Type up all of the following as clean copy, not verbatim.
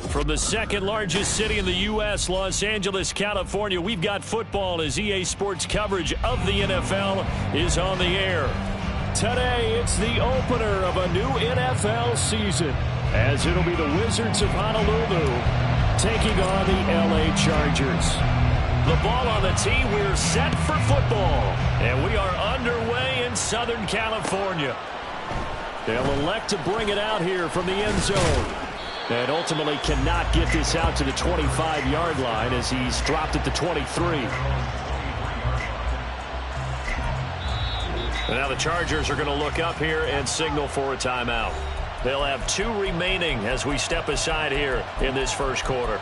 From the second largest city in the U.S., Los Angeles, California, we've got football as EA Sports coverage of the NFL is on the air. Today, it's the opener of a new NFL season, as it'll be the Wizards of Honolulu taking on the L.A. Chargers. The ball on the tee, we're set for football, and we are underway in Southern California. They'll elect to bring it out here from the end zone. And ultimately cannot get this out to the 25-yard line as he's dropped at the 23. And now the Chargers are going to look up here and signal for a timeout. They'll have 2 remaining as we step aside here in this first quarter.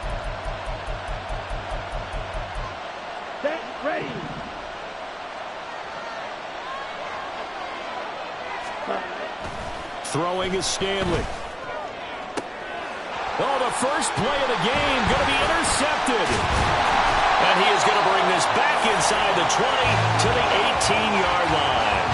Set, ready. Throwing is Stanley. Oh, the first play of the game going to be intercepted. And he is going to bring this back inside the 20 to the 18-yard line.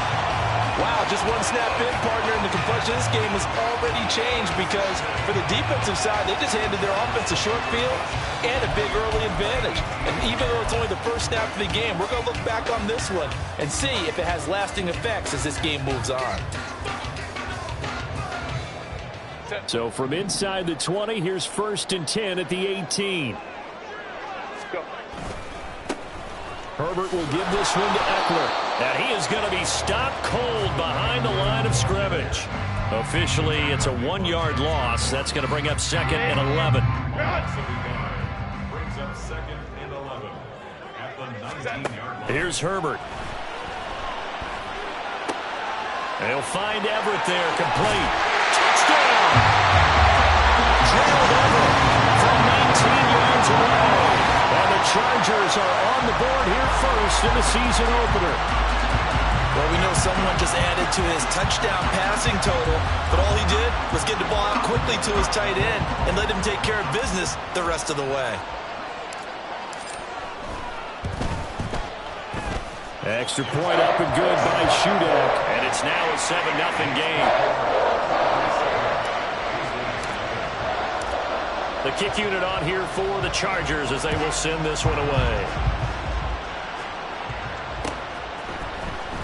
Wow, just one snap in, partner, and the complexion of this game has already changed because for the defensive side, they just handed their offense a short field and a big early advantage. And even though it's only the first snap of the game, we're going to look back on this one and see if it has lasting effects as this game moves on. So from inside the 20, here's 1st and 10 at the 18. Let's go. Herbert will give this one to Eckler. And he is going to be stopped cold behind the line of scrimmage. Officially, it's a 1-yard loss. That's going to bring up 2nd and 11. Brings up 2nd and 11 at the 19-yard line. Here's Herbert. They'll find Everett there, complete. Touchdown! Gerald Everett from 19 yards away. And the Chargers are on the board here first in the season opener. Well, we know someone just added to his touchdown passing total, but all he did was get the ball out quickly to his tight end and let him take care of business the rest of the way. Extra point up and good by Shudak. And it's now a 7-0 game. The kick unit on here for the Chargers as they will send this one away.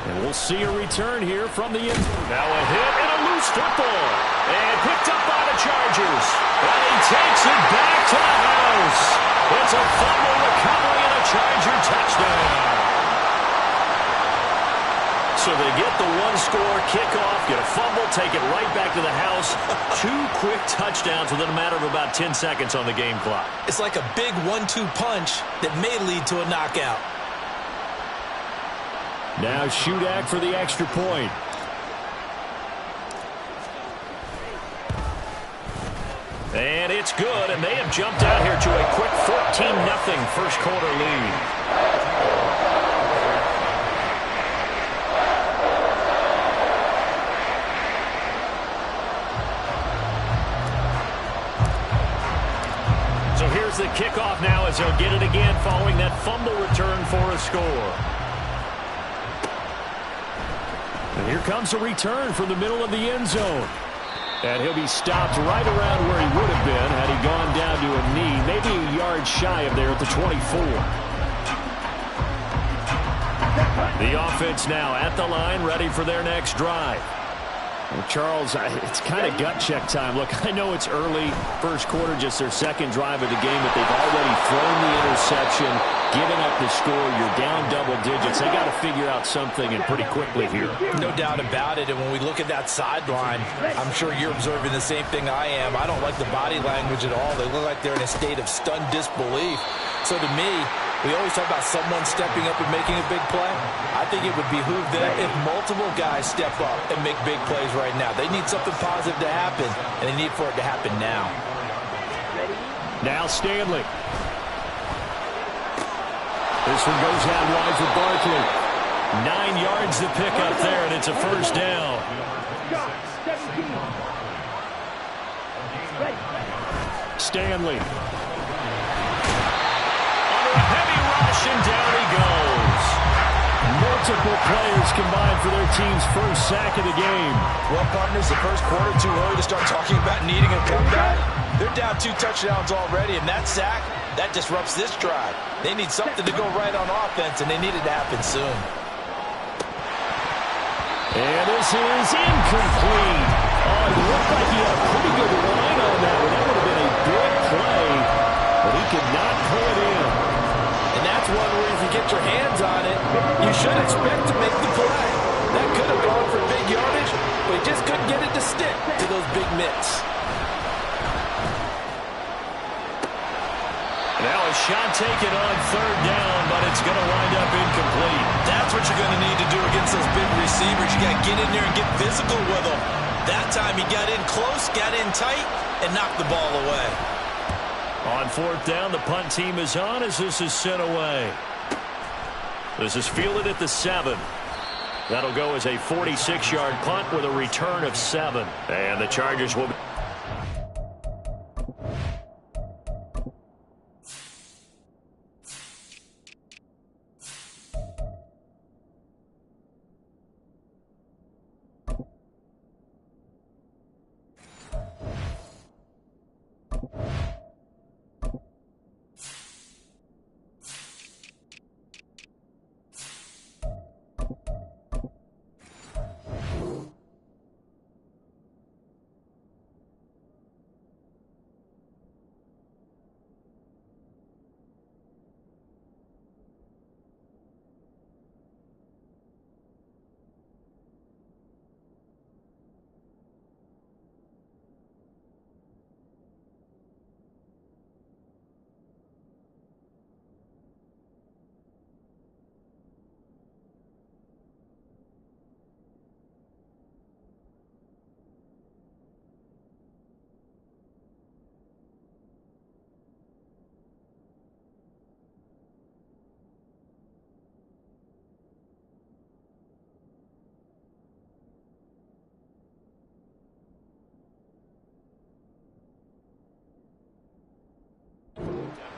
And we'll see a return here from the end. Now a hit and a loose football. And picked up by the Chargers. And he takes it back to the house. It's a fumble recovery and a Charger touchdown. So they get the one-score kickoff, get a fumble, take it right back to the house. 2 quick touchdowns within a matter of about 10 seconds on the game clock. It's like a big 1-2 punch that may lead to a knockout. Now Shudak for the extra point. And it's good, and they have jumped out here to a quick 14-0 first quarter lead. The kickoff now as they'll get it again following that fumble return for a score. And here comes a return from the middle of the end zone. And he'll be stopped right around where he would have been had he gone down to a knee, maybe a yard shy of there at the 24. The offense now at the line, ready for their next drive. Well, Charles, it's kind of gut check time. Look, I know it's early, first quarter, just their second drive of the game, but they've already thrown the interception, given up the score. You're down double digits. They got to figure out something, and pretty quickly here. No doubt about it, and when we look at that sideline, I'm sure you're observing the same thing I am. I don't like the body language at all. They look like they're in a state of stunned disbelief. So to me, We always talk about someone stepping up and making a big play. I think it would behoove them if multiple guys step up and make big plays right now. They need something positive to happen, and they need for it to happen now. Now Stanley. This one goes out wide for Barkley. 9 yards to pick up there, and it's a first down. Stanley. Under a heavy rush, and down he goes. Multiple players combined for their team's first sack of the game. Well, partners, the first quarter too early to start talking about needing a comeback. They're down 2 touchdowns already, and that sack, that disrupts this drive. They need something to go right on offense, and they need it to happen soon. And this is incomplete. Oh, it looked like he had a pretty good line on that one. That would have been a big play, but he could not pull it in. And that's one where if you get your hands on it, you should expect to make the play. That could have gone for big yardage, but he just couldn't get it to stick to those big mitts. Now a shot taken on third down, but it's going to wind up incomplete. That's what you're going to need to do against those big receivers. You got to get in there and get physical with them. That time he got in close, got in tight, and knocked the ball away. On fourth down, the punt team is on as this is sent away. This is fielded at the 7. That'll go as a 46-yard punt with a return of 7. And the Chargers will be...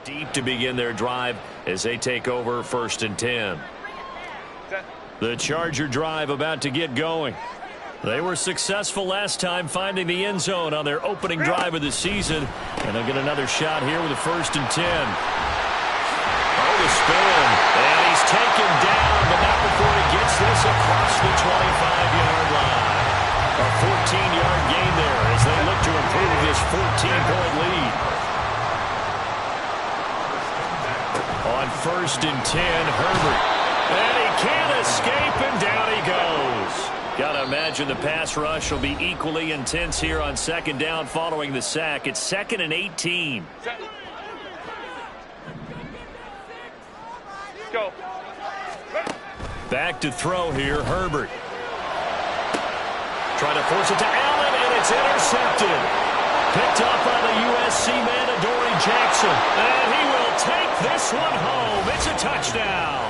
deep to begin their drive as they take over 1st and 10. The Charger drive about to get going. They were successful last time finding the end zone on their opening drive of the season, and they'll get another shot here with a 1st and 10. Oh, the spin, and he's taken down, but not before he gets this across the 25-yard line. A 14-yard gain there as they look to improve this 14-point lead. On 1st and 10, Herbert. And he can't escape, and down he goes. Got to imagine the pass rush will be equally intense here on 2nd down following the sack. It's 2nd and 18. Go. Back to throw here, Herbert. Trying to force it to Allen, and it's intercepted. Picked up by the USC man, Adoree Jackson. And he will take this one home. It's a touchdown.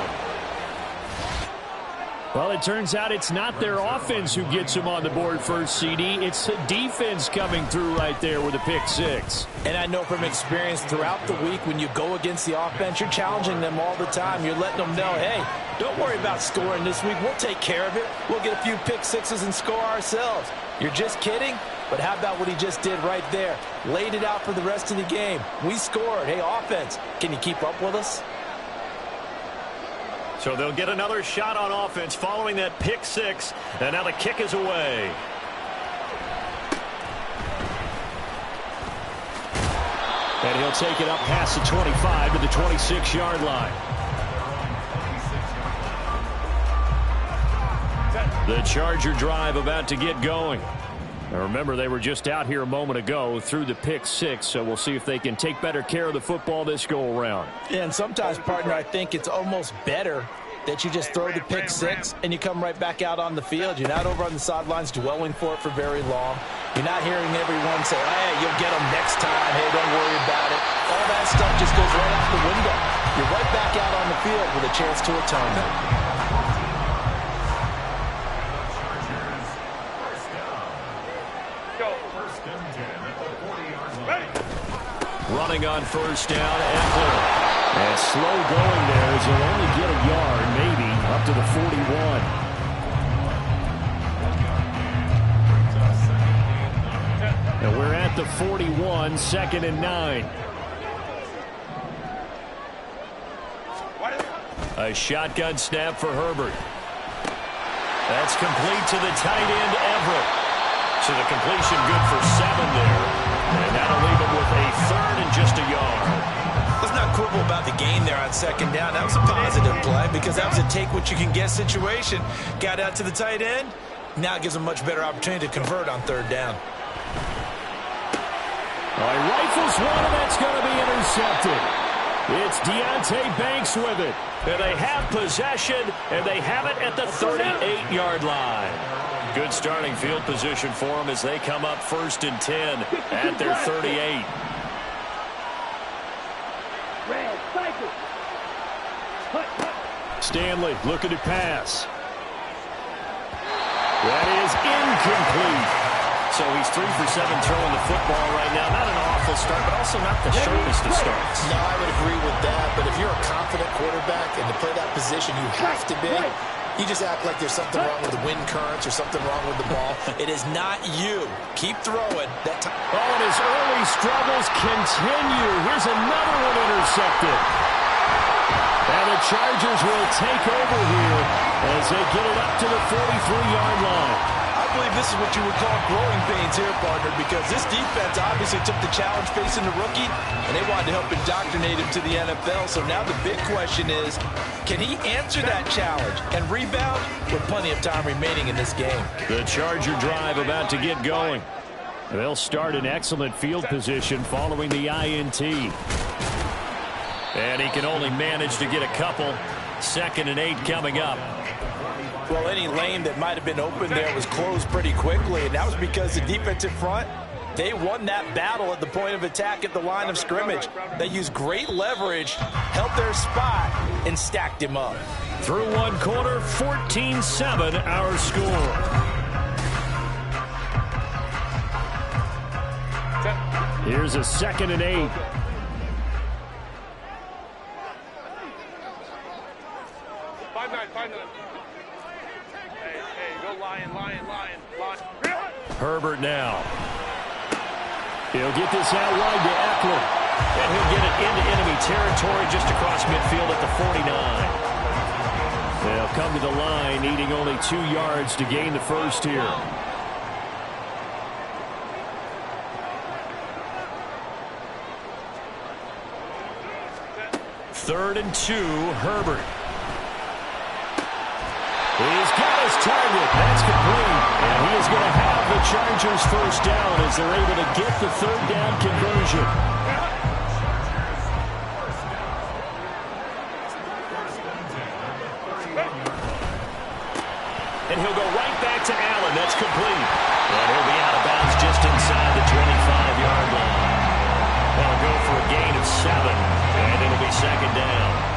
Well, it turns out it's not their offense who gets them on the board first, CD. It's the defense coming through right there with a pick 6. And I know from experience throughout the week when you go against the offense, you're challenging them all the time. You're letting them know, hey, don't worry about scoring this week. We'll take care of it. We'll get a few pick 6s and score ourselves. You're just kidding? But how about what he just did right there? Laid it out for the rest of the game. We scored. Hey, offense, can you keep up with us? So they'll get another shot on offense following that pick 6. And now the kick is away. And he'll take it up past the 25 to the 26-yard line. The Charger drive about to get going. Now remember, they were just out here a moment ago through the pick six, so we'll see if they can take better care of the football this go-around. Yeah, and sometimes, partner, I think it's almost better that you just throw the pick six and you come right back out on the field. You're not over on the sidelines dwelling for it for very long. You're not hearing everyone say, hey, you'll get them next time. Hey, don't worry about it. All that stuff just goes right out the window. You're right back out on the field with a chance to atone. Running on first down, Eckler. And slow going there as he'll only get a yard, maybe, up to the 41. And we're at the 41, 2nd and 9. A shotgun snap for Herbert. That's complete to the tight end, Everett. So the completion good for 7 there. And that'll leave him with a 3rd and just a yard. Let's not quibble about the gain there on 2nd down. That was a positive play because that was a take-what-you-can-get situation. Got out to the tight end. Now it gives him a much better opportunity to convert on 3rd down. All right, rifles one, and that's going to be intercepted. It's Deonte Banks with it. And they have possession, and they have it at the 38-yard line. Good starting field position for them as they come up 1st and 10 at their 38. Stanley looking to pass. That is incomplete. So he's 3 for 7 throwing the football right now. Not an awful start, but also not the sharpest of starts. No, I would agree with that. But if you're a confident quarterback and to play that position, you have to be. You just act like there's something wrong with the wind currents or something wrong with the ball. It is not you. Keep throwing. That time. Oh, and his early struggles continue. Here's another one intercepted. And the Chargers will take over here as they get it up to the 43-yard line. I believe this is what you would call growing pains here, partner, because this defense obviously took the challenge facing the rookie, and they wanted to help indoctrinate him to the NFL. So now the big question is, can he answer that challenge and rebound with plenty of time remaining in this game? The Charger drive about to get going. They'll start in excellent field position following the INT. And he can only manage to get a couple. 2nd and 8 coming up. Well, any lane that might have been open there was closed pretty quickly, and that was because the defensive front, they won that battle at the point of attack at the line of scrimmage. They used great leverage, held their spot, and stacked him up. Through one quarter, 14-7 our score. Here's a 2nd and 8. Herbert now. He'll get this out wide to Eckler. And he'll get it into enemy territory just across midfield at the 49. They'll come to the line, needing only 2 yards to gain the first here. Third and 2, Herbert. He's got his target. That's complete. And he is going to have the Chargers first down as they're able to get the 3rd down conversion. And he'll go right back to Allen. That's complete. And he'll be out of bounds just inside the 25-yard line. They'll go for a gain of 7. And it'll be 2nd down.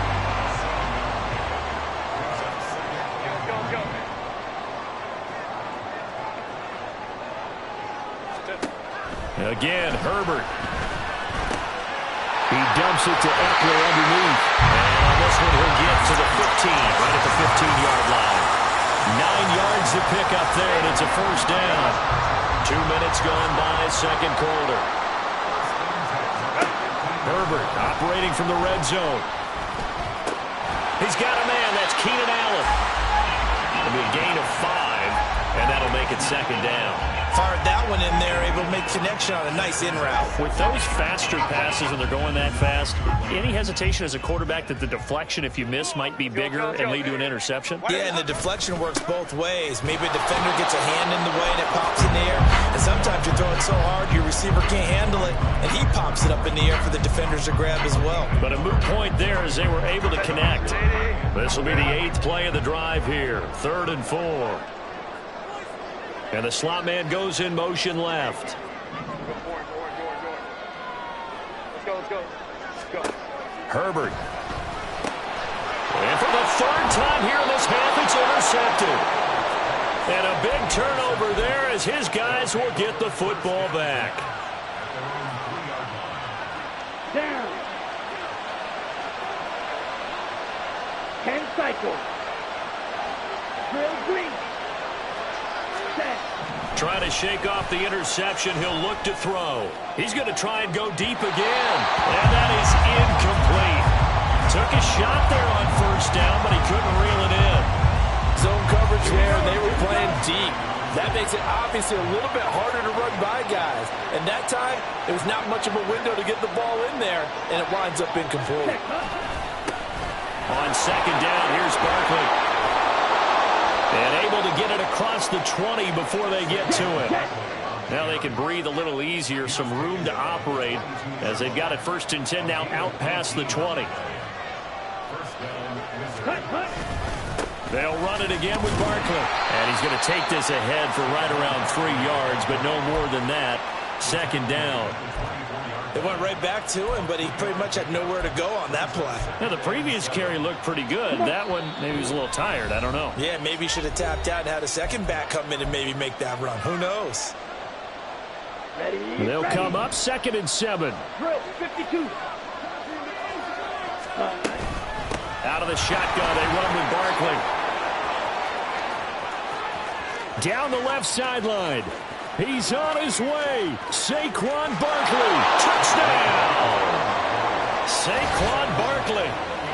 Again, Herbert. He dumps it to Eckler underneath. And on this one, he'll get to the 15, right at the 15-yard line. 9 yards to pick up there, and it's a first down. 2 minutes gone by, 2nd quarter. Herbert operating from the red zone. He's got a man. That's Keenan Allen. It'll be a gain of 5. And that'll make it second down. Fired that one in there, able to make connection on a nice in route. With those faster passes when they're going that fast, any hesitation as a quarterback that the deflection, if you miss, might be bigger and lead to an interception? Yeah, and the deflection works both ways. Maybe a defender gets a hand in the way and it pops in the air. And sometimes you throw it so hard your receiver can't handle it, and he pops it up in the air for the defenders to grab as well. But a moot point there as they were able to connect. This will be the 8th play of the drive here. 3rd and 4. And the slot man goes in motion left. Let's go. Herbert. And for the 3rd time here in this half, it's intercepted. And a big turnover there as his guys will get the football back. Down. 10 cycles. Drill green. Trying to shake off the interception. He'll look to throw. He's going to try and go deep again. And that is incomplete. Took a shot there on 1st down, but he couldn't reel it in. Zone coverage there, and they were playing deep. That makes it obviously a little bit harder to run by guys. And that time, there was not much of a window to get the ball in there, and it winds up incomplete. On 2nd down, here's Barkley. And able to get it across the 20 before they get to it. Now they can breathe a little easier, some room to operate as they've got it 1st and 10 now out past the 20. They'll run it again with Barkley. And he's going to take this ahead for right around 3 yards, but no more than that. 2nd down. They went right back to him, but he pretty much had nowhere to go on that play. Now, the previous carry looked pretty good. That one, maybe he was a little tired. I don't know. Yeah, maybe he should have tapped out and had a second back come in and maybe make that run. Who knows? They'll come up 2nd and 7. Drill 52. Out of the shotgun, they run with Barkley. Down the left sideline. He's on his way. Saquon Barkley. Touchdown. Saquon Barkley.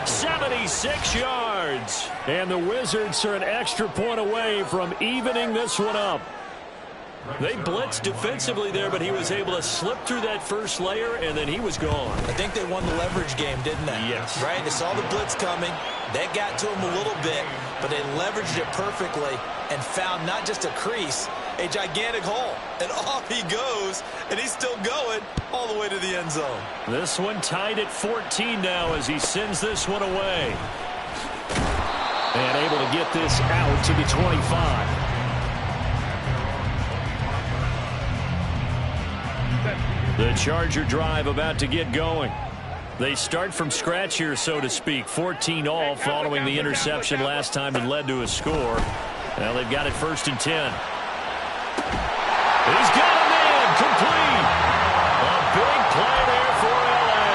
76 yards. And the Wizards are an extra point away from evening this one up. They blitzed defensively there, but he was able to slip through that first layer, and then he was gone. I think they won the leverage game, didn't they? Yes. Right? They saw the blitz coming. That got to him a little bit, but they leveraged it perfectly and found not just a crease, a gigantic hole. And off he goes, and he's still going all the way to the end zone. This one tied at 14 now as he sends this one away. And able to get this out to the 25. The Charger drive about to get going. They start from scratch here, so to speak. 14 all following the interception last time and led to a score. Now they've got it 1st and 10. He's got a man complete. A big play there for L.A.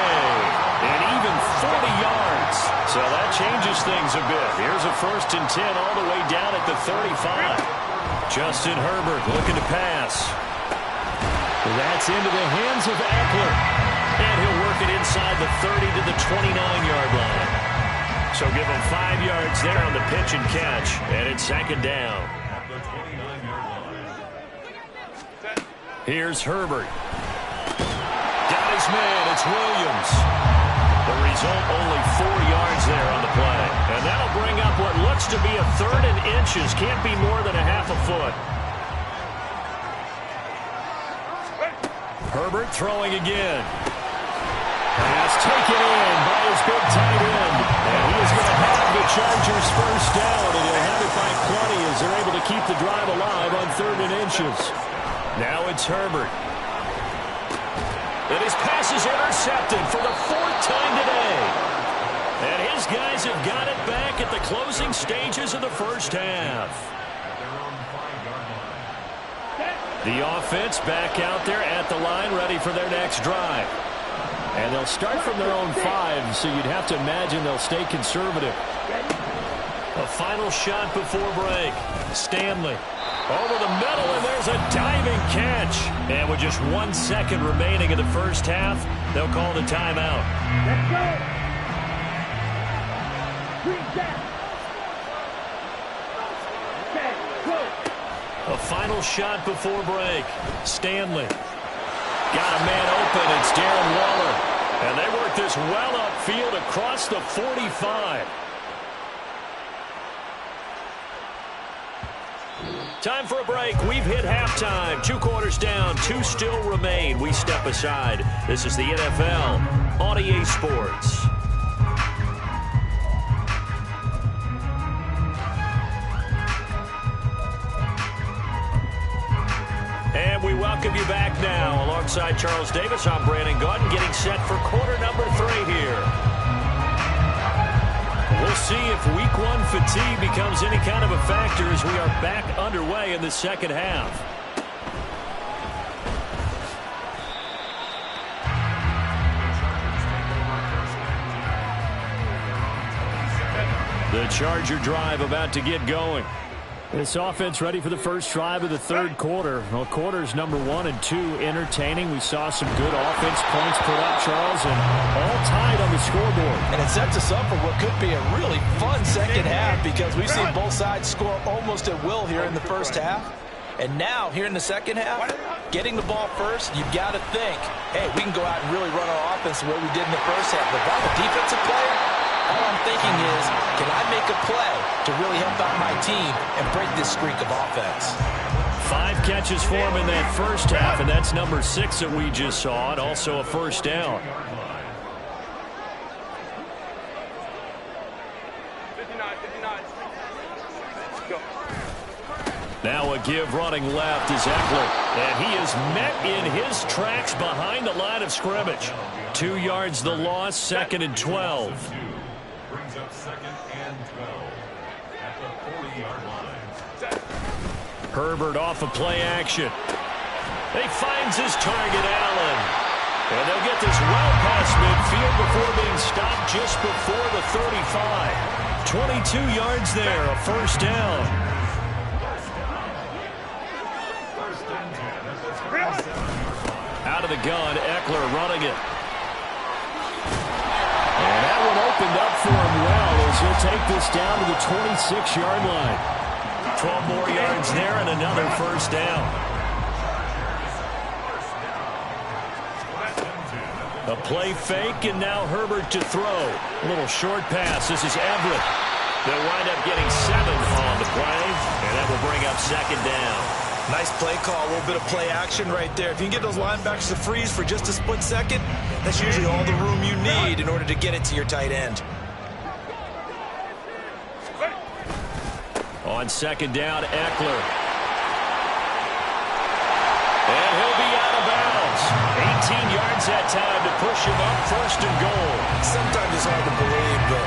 And even 40 yards. So that changes things a bit. Here's a 1st and 10 all the way down at the 35. Justin Herbert looking to pass. That's into the hands of Eckler. And he'll work it inside the 30 to the 29-yard line. So give him 5 yards there on the pitch and catch. And it's 2nd down. Here's Herbert. Got his man. It's Williams. The result, only 4 yards there on the play. And that'll bring up what looks to be a 3rd and inches. Can't be more than a half a foot. Herbert throwing again. Pass taken in by his big tight end. And he is going to have the Chargers 1st down. And they'll have it by plenty as they're able to keep the drive alive on 3rd and inches. Now it's Herbert. And his pass is intercepted for the 4th time today. And his guys have got it back at the closing stages of the 1st half. The offense back out there at the line, ready for their next drive. And they'll start from their own 5, so you'd have to imagine they'll stay conservative. A final shot before break. Stanley over the middle, and there's a diving catch. And with just 1 second remaining in the 1st half, they'll call the timeout. Let's go. Green set. Okay, go. A final shot before break. Stanley. Got a man open. It's Darren Waller. And they work this well upfield across the 45. Time for a break. We've hit halftime. 2 quarters down. 2 still remain. We step aside. This is the NFL on EA Sports. And we welcome you back now. Alongside Charles Davis, I'm Brandon Gaudin, getting set for quarter number 3 here. We'll see if week 1 fatigue becomes any kind of a factor as we are back underway in the second half. The Charger drive about to get going. This offense ready for the first drive of the third quarter. Well, quarters number 1 and 2 entertaining. We saw some good offense points put up, Charles, and all tied on the scoreboard. And it sets us up for what could be a really fun second half because we've seen both sides score almost at will here in the first half. And now, here in the second half, getting the ball first, you've got to think, hey, we can go out and really run our offense the way we did in the first half. But if I'm a defensive player, all I'm thinking is, can I make a play to really help out my team and break this streak of offense? 5 catches for him in that first half, and that's number 6 that we just saw, and also a first down. 59. Go. Now a give running left is Eckler, and he is met in his tracks behind the line of scrimmage. 2 yards the loss, 2nd and 12. Brings up 2nd and 12 at the 40-yard line. Herbert off of play action. He finds his target, Allen. And they'll get this well past midfield before being stopped just before the 35. 22 yards there, a first down. Out of the gun, Eckler running it. And that one opened up for him well as he'll take this down to the 26-yard line. 12 more yards there and another first down. A play fake and now Herbert to throw. A little short pass. This is Everett. They'll wind up getting 7 on the play, and that will bring up 2nd down. Nice play call, a little bit of play action right there. If you can get those linebackers to freeze for just a split second, that's usually all the room you need in order to get it to your tight end. On 2nd down, Eckler. And he'll be out of bounds. 18 yards that time to push him up 1st and goal. Sometimes it's hard to believe, but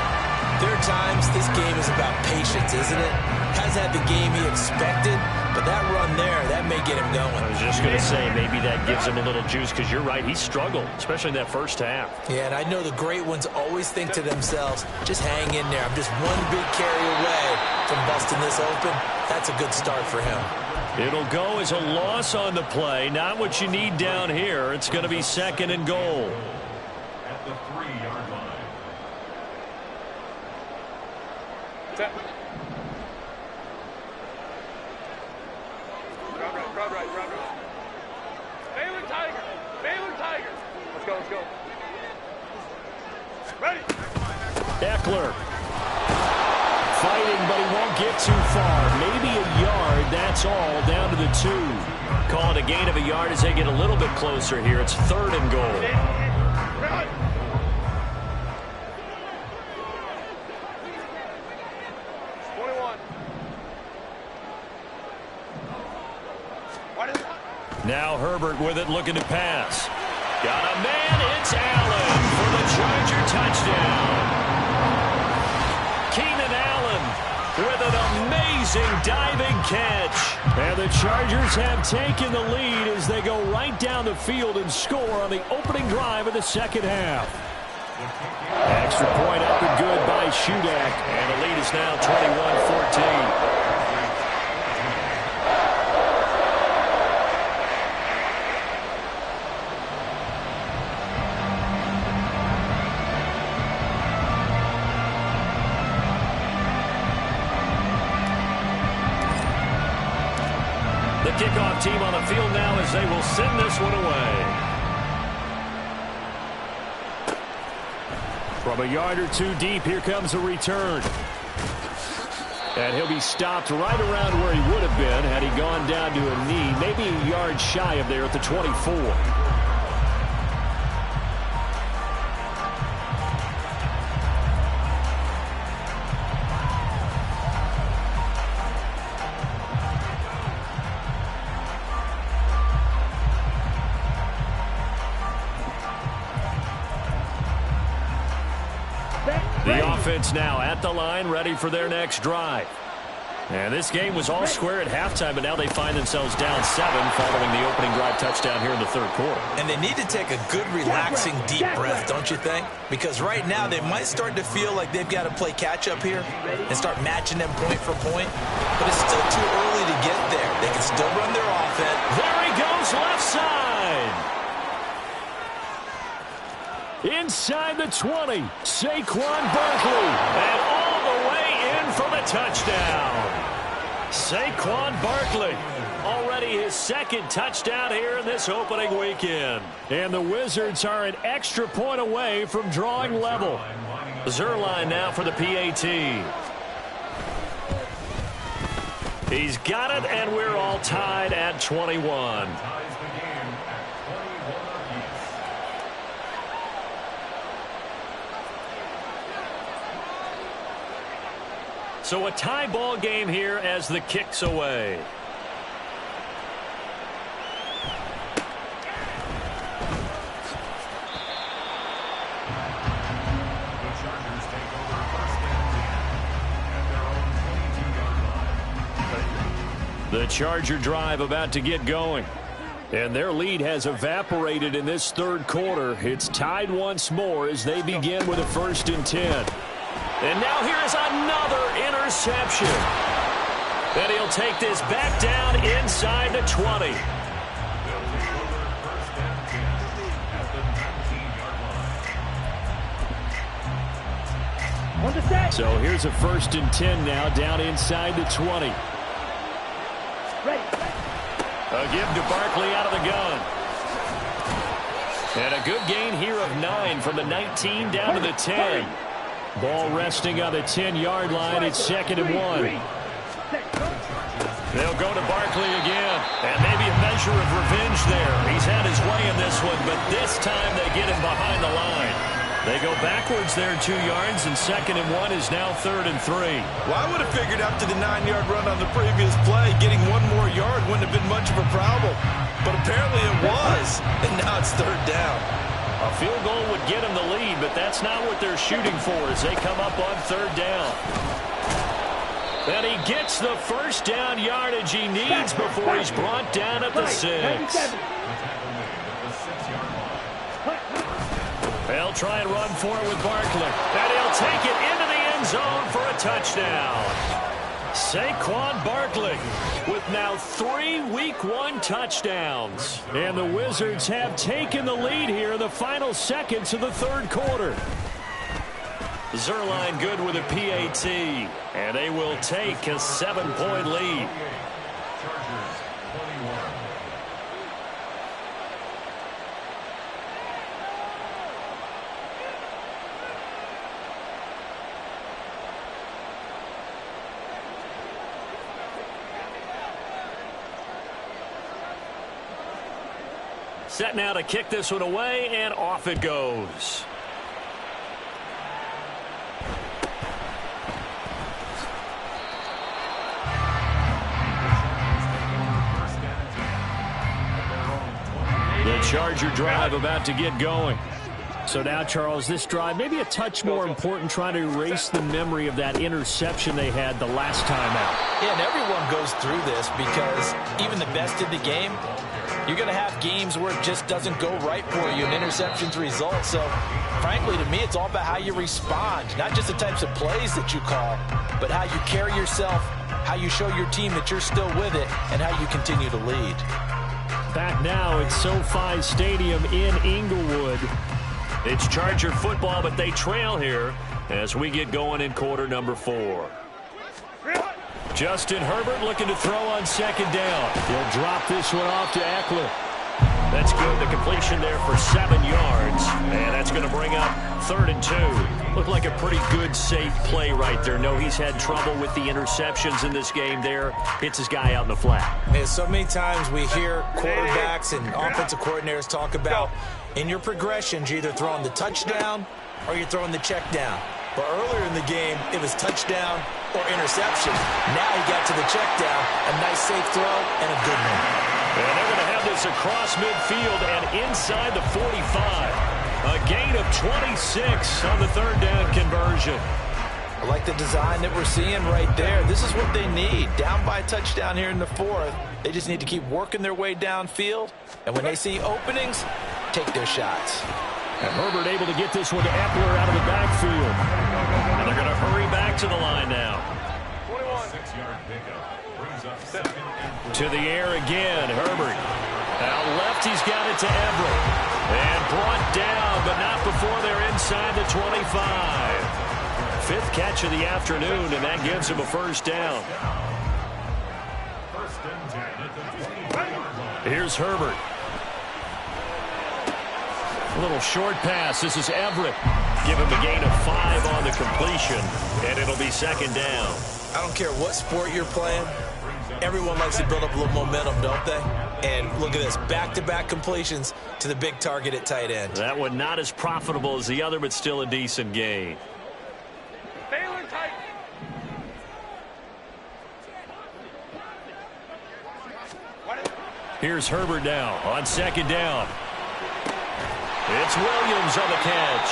there are times this game is about patience, isn't it? Hasn't had the game he expected, but that run there, that may get him going. I was just going to say, maybe that gives him a little juice, because you're right, he struggled, especially in that first half. Yeah, and I know the great ones always think to themselves, just hang in there. I'm just one big carry away from busting this open. That's a good start for him. It'll go as a loss on the play, not what you need down here. It's going to be 2nd and goal. At the 3-yard line. Right. Baylor Tiger. Let's go. Ready. Eckler. Fighting, but he won't get too far. Maybe a yard, that's all, down to the 2. Call it a gain of a yard as they get a little bit closer here. It's 3rd and goal. Right. Now Herbert with it, looking to pass. Got a man, it's Allen for the Charger touchdown. Keenan Allen with an amazing diving catch. And the Chargers have taken the lead as they go right down the field and score on the opening drive of the second half. Extra point up and good by Shudak. And the lead is now 21-14. kickoff team on the field now as they will send this one away. From a yard or two deep, here comes a return. And he'll be stopped right around where he would have been had he gone down to a knee, maybe a yard shy of there at the 24. The offense now at the line, ready for their next drive. And this game was all square at halftime, but now they find themselves down 7 following the opening drive touchdown here in the third quarter. And they need to take a good, relaxing, deep breath, don't you think? Because right now they might start to feel like they've got to play catch-up here and start matching them point for point. But it's still too early to get there. They can still run their offense. There he goes, left side. Inside the 20, Saquon Barkley, and all the way in for the touchdown. Saquon Barkley, already his second touchdown here in this opening weekend. And the Wizards are an extra point away from drawing level. Zuerlein now for the PAT. He's got it, and we're all tied at 21. So a tie ball game here as the kick's away. The Charger drive about to get going. And their lead has evaporated in this third quarter. It's tied once more as they begin with a 1st and 10. And now here is another interception. And he'll take this back down inside the 20. So here's a 1st and 10 now down inside the 20. A give to Barkley out of the gun. And a good gain here of 9 from the 19 down to the 10. Ball resting on the 10-yard line. It's 2nd and 1. They'll go to Barkley again. And maybe a measure of revenge there. He's had his way in this one, but this time they get him behind the line. They go backwards there 2 yards, and 2nd and 1 is now 3rd and 3. Well, I would have figured after the 9-yard run on the previous play, getting 1 more yard wouldn't have been much of a problem. But apparently it was, and now it's 3rd down. A field goal would get him the lead, but that's not what they're shooting for as they come up on 3rd down. And he gets the 1st down yardage he needs before he's brought down at the 6. They'll try and run for it with Barkley. And he'll take it into the end zone for a touchdown. Saquon Barkley with now 3 Week 1 touchdowns. And the Wizards have taken the lead here in the final seconds of the third quarter. Zuerlein good with a PAT. And they will take a 7-point lead. Set now to kick this one away, and off it goes. The Charger drive about to get going. So now, Charles, this drive maybe a touch more important, trying to erase the memory of that interception they had the last time out. Yeah, and everyone goes through this because even the best in the game, you're going to have games where it just doesn't go right for you and interceptions result. So, frankly, to me, it's all about how you respond, not just the types of plays that you call, but how you carry yourself, how you show your team that you're still with it, and how you continue to lead. Back now at SoFi Stadium in Inglewood. It's Charger football, but they trail here as we get going in quarter number 4. Justin Herbert looking to throw on second down. He'll drop this one off to Eckler. That's good. The completion there for 7 yards. And that's going to bring up 3rd and 2. Looked like a pretty good, safe play right there. No, he's had trouble with the interceptions in this game there. Hits his guy out in the flat. And so many times we hear quarterbacks and offensive coordinators talk about in your progressions, you're either throwing the touchdown or you're throwing the check down. But earlier in the game, it was touchdown or interception. Now he got to the check down, a nice safe throw, and a good one. And they're going to have this across midfield and inside the 45. A gain of 26 on the 3rd down conversion. I like the design that we're seeing right there. This is what they need. Down by a touchdown here in the 4th. They just need to keep working their way downfield. And when they see openings, take their shots. And Herbert able to get this one to Eckler out of the backfield. And they're going to hurry back to the line now. 21. 6-yard pickup brings up 2nd and 4. To the air again, Herbert. Out left, he's got it to Everett. And brought down, but not before they're inside the 25. 5th catch of the afternoon, and that gives him a 1st down. 1st and 10 at the 20-yard line. Here's Herbert. A little short pass. This is Everett. Give him a gain of 5 on the completion, and it'll be 2nd down. I don't care what sport you're playing. Everyone likes to build up a little momentum, don't they? And look at this, back-to-back completions to the big target at tight end. That one not as profitable as the other, but still a decent gain. Baylor tight. Here's Herbert now on 2nd down. It's Williams on the catch.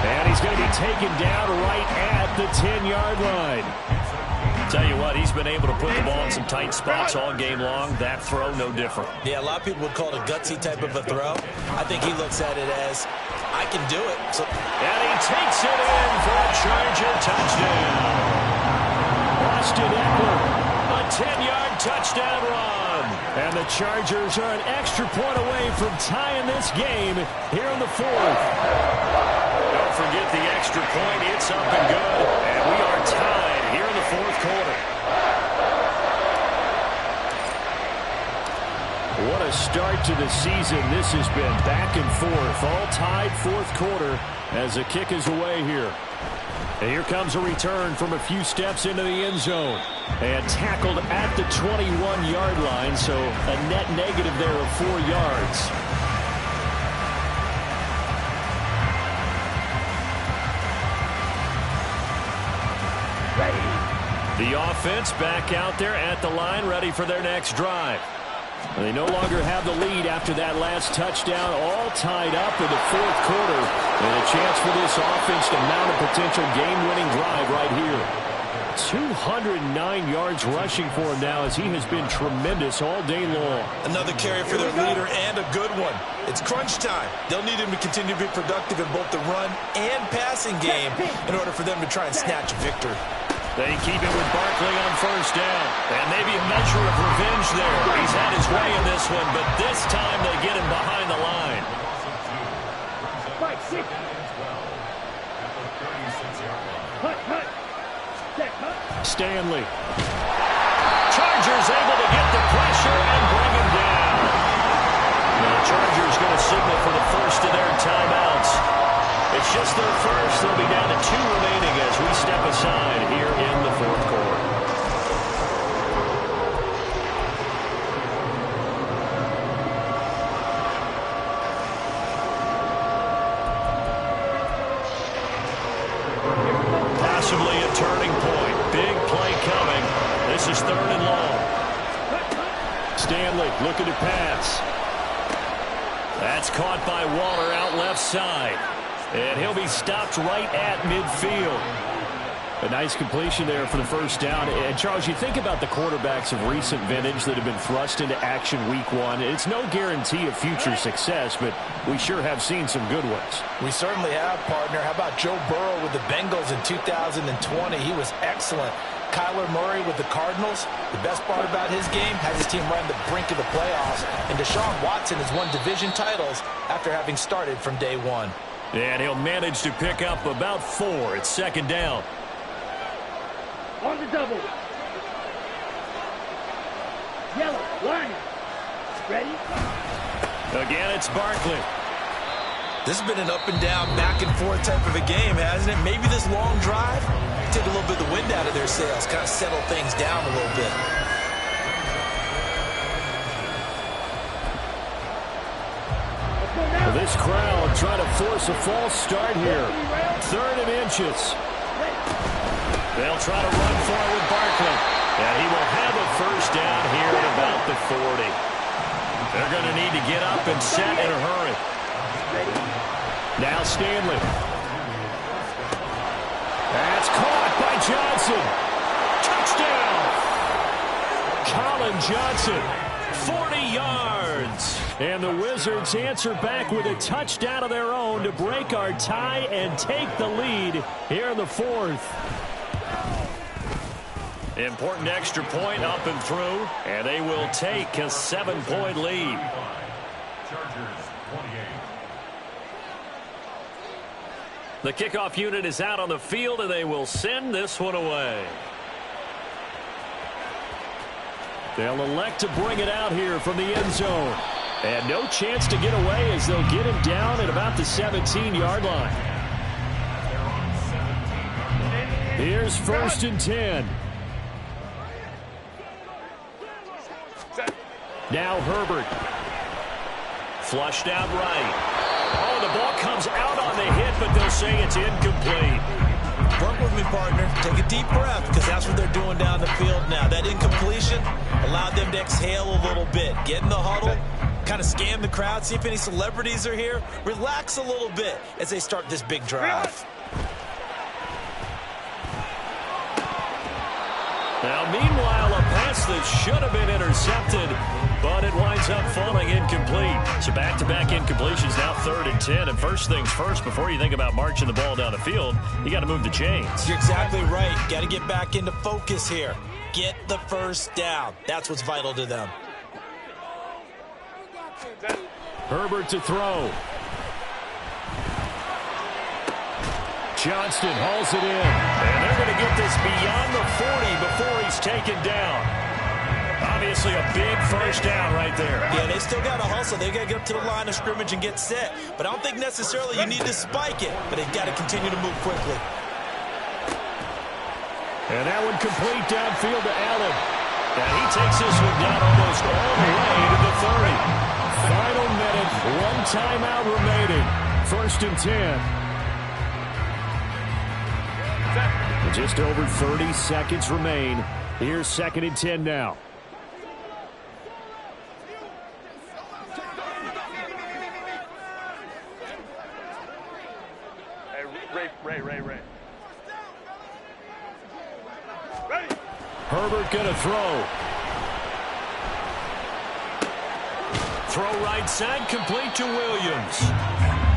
And he's going to be taken down right at the 10-yard line. Tell you what, he's been able to put the ball in some tight spots all game long. That throw, no different. Yeah, a lot of people would call it a gutsy type of a throw. I think he looks at it as, I can do it. And he takes it in for a Charger touchdown. Austin Eckler, a 10-yard touchdown run. And the Chargers are an extra point away from tying this game here in the 4th. Don't forget the extra point. It's up and good. And we are tied here in the 4th quarter. What a start to the season. This has been back and forth. All tied 4th quarter as the kick is away here. And here comes a return from a few steps into the end zone. And tackled at the 21-yard line, so a net negative there of 4 yards. The offense back out there at the line, ready for their next drive. They no longer have the lead after that last touchdown, all tied up in the 4th quarter. And a chance for this offense to mount a potential game-winning drive right here. 209 yards rushing for him now as he has been tremendous all day long. Another carry for their leader and a good one. It's crunch time. They'll need him to continue to be productive in both the run and passing game in order for them to try and snatch a victory. They keep it with Barkley on 1st down. And maybe a measure of revenge there. He's had his way in this one, but this time they get him behind the line. Stanley. Chargers able to get the pressure and bring him down. And the Chargers going to signal for the first of their timeouts. It's just their first. They'll be down to 2 remaining as we step aside here in the 4th quarter. Possibly a turning point. Big play coming. This is 3rd and long. Stanley looking to pass. That's caught by Waller out left side. And he'll be stopped right at midfield. A nice completion there for the 1st down. And, Charles, you think about the quarterbacks of recent vintage that have been thrust into action week 1. It's no guarantee of future success, but we sure have seen some good ones. We certainly have, partner. How about Joe Burrow with the Bengals in 2020? He was excellent. Kyler Murray with the Cardinals. The best part about his game, has his team right on the brink of the playoffs. And Deshaun Watson has won division titles after having started from day 1. And he'll manage to pick up about 4. It's 2nd down. On the double. Yellow, line. Ready? Again, it's Barkley. This has been an up and down, back and forth type of a game, hasn't it? Maybe this long drive take a little bit of the wind out of their sails, kind of settle things down a little bit. Well, this crowd trying to force a false start here. 3rd and inches. They'll try to run for it with Barkley. And he will have a first down here at about the 40. They're going to need to get up and set in a hurry. Now Stanley. That's caught by Johnson. Touchdown. Colin Johnson. 40 yards. And the Wizards answer back with a touchdown of their own to break our tie and take the lead here in the 4th. Important extra point up and through, and they will take a 7-point lead. Chargers 28. The kickoff unit is out on the field, and they will send this one away. They'll elect to bring it out here from the end zone. And no chance to get away as they'll get him down at about the 17-yard line. Here's 1st and 10. Now Herbert. Flushed out right. Oh, the ball comes out on the hit, but they'll say it's incomplete. Work with me, partner. Take a deep breath, because that's what they're doing down the field now. That incompletion allowed them to exhale a little bit. Get in the huddle, kind of scan the crowd, see if any celebrities are here. Relax a little bit as they start this big drive. Now, meanwhile, a pass that should have been intercepted, but it winds up falling incomplete. So back-to-back incompletions, now 3rd and 10. And first things first, before you think about marching the ball down the field, you got to move the chains. You're exactly right. Got to get back into focus here. Get the first down. That's what's vital to them. Herbert to throw. Johnston hauls it in. And they're going to get this beyond the 40 before he's taken down. Obviously a big first down right there. Yeah, they still got to hustle. They got to get up to the line of scrimmage and get set. But I don't think necessarily you need to spike it. But they've got to continue to move quickly. And that one complete downfield to Allen. And he takes this one down almost all the way to the 30. Final minute, 1 timeout remaining. 1st and 10. Just over 30 seconds remain. Here's 2nd and 10 now. Hey, Ray. Ready. Herbert gonna throw. Throw right side, complete to Williams.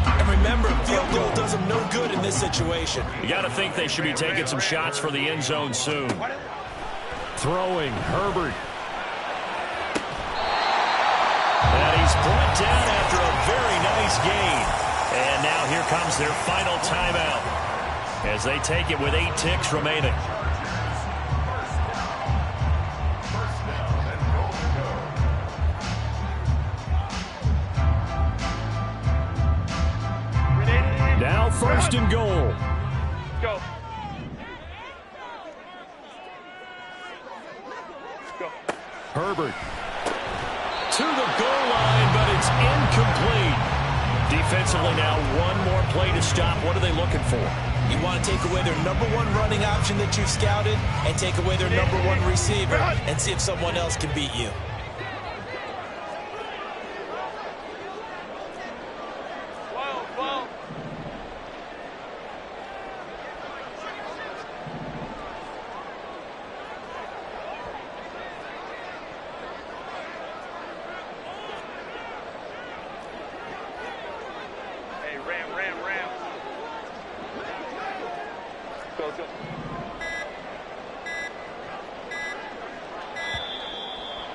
And remember, field goal does them no good in this situation. You got to think they should be taking some shots for the end zone soon. Throwing, Herbert. And he's brought down after a very nice gain. And now here comes their final timeout as they take it with 8 ticks remaining. Now 1st and goal. Go. Herbert to the goal line, but it's incomplete. Defensively now, one more play to stop. What are they looking for? You want to take away their #1 running option that you've scouted and take away their #1 receiver and see if someone else can beat you. Ram. Go.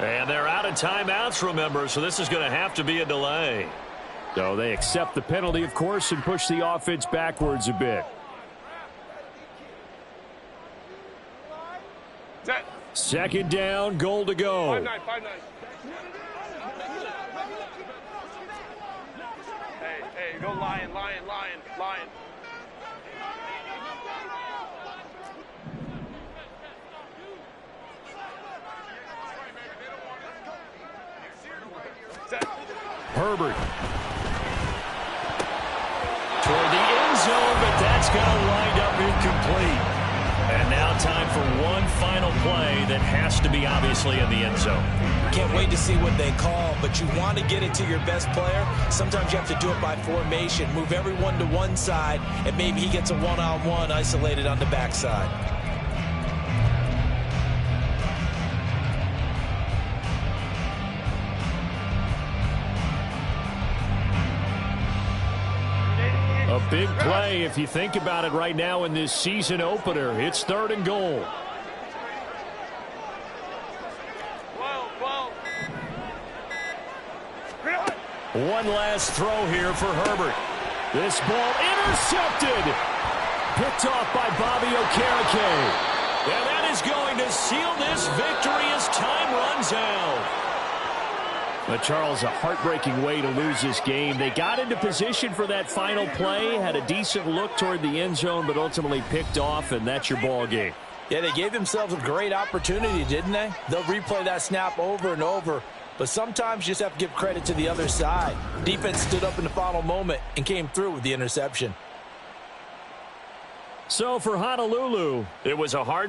And they're out of timeouts, remember, so this is going to have to be a delay. So they accept the penalty, of course, and push the offense backwards a bit. Set. Second down, goal to go. 5-9, 5-9. Hey, go Lion. Herbert. Toward the end zone, but that's going to wind up incomplete. And now time for one final play that has to be obviously in the end zone. Can't wait to see what they call, but you want to get it to your best player. Sometimes you have to do it by formation. Move everyone to one side, and maybe he gets a one-on-one isolated on the backside. A big play if you think about it right now in this season opener. It's 3rd and goal. 12. One last throw here for Herbert. This ball intercepted. Picked off by Bobby Okereke. And that is going to seal this victory as time runs out. But Charles, a heartbreaking way to lose this game. They got into position for that final play, had a decent look toward the end zone, but ultimately picked off, and that's your ball game. Yeah, they gave themselves a great opportunity, didn't they? They'll replay that snap over and over, but sometimes you just have to give credit to the other side. Defense stood up in the final moment and came through with the interception. So for Honolulu, it was a hard